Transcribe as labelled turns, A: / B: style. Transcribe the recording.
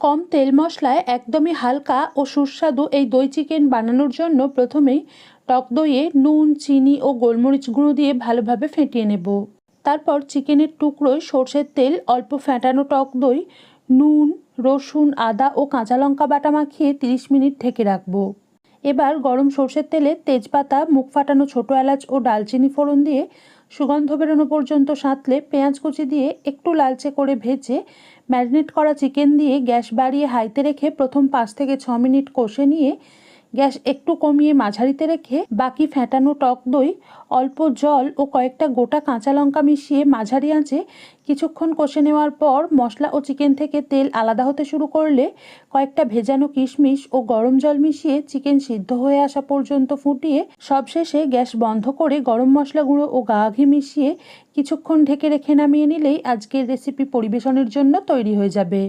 A: কম তেল মশলায় একদমই হালকা ও সুস্বাদু এই দই চিকেন বানানোর জন্য প্রথমেই টক দইয়ে নুন, চিনি ও গোলমরিচ গুঁড়ো দিয়ে ভালোভাবে ফেটিয়ে নেব। তারপর চিকেনের টুকরোয় সর্ষের তেল, অল্প ফেটানো টক দই, নুন, রসুন, আদা ও কাঁচা লঙ্কা বাটা মাখিয়ে 30 মিনিট ঢেকে রাখবো। এবার গরম সর্ষের তেলে তেজপাতা, মুখ ফাটানো ছোটো এলাচ ও ডালচিনি ফোড়ন দিয়ে সুগন্ধ বেরোনো পর্যন্ত সাঁতলে পেঁয়াজ কুচি দিয়ে একটু লালচে করে ভেজে ম্যারিনেট করা চিকেন দিয়ে গ্যাস বাড়িয়ে হাইতে রেখে প্রথম 5 থেকে 6 মিনিট কষে নিয়ে গ্যাস একটু কমিয়ে মাঝারিতে রেখে বাকি ফেটানো টক দই, অল্প জল ও কয়েকটা গোটা কাঁচা লঙ্কা মিশিয়ে মাঝারি আঁচে কিছুক্ষণ কষে নেওয়ার পর মশলা ও চিকেন থেকে তেল আলাদা হতে শুরু করলে কয়েকটা ভেজানো কিশমিশ ও গরম জল মিশিয়ে চিকেন সিদ্ধ হয়ে আসা পর্যন্ত ফুটিয়ে সবশেষে গ্যাস বন্ধ করে গরম মশলা গুঁড়ো ও গা ঘি মিশিয়ে কিছুক্ষণ ঢেকে রেখে নামিয়ে নিলেই আজকের রেসিপি পরিবেশনের জন্য তৈরি হয়ে যাবে।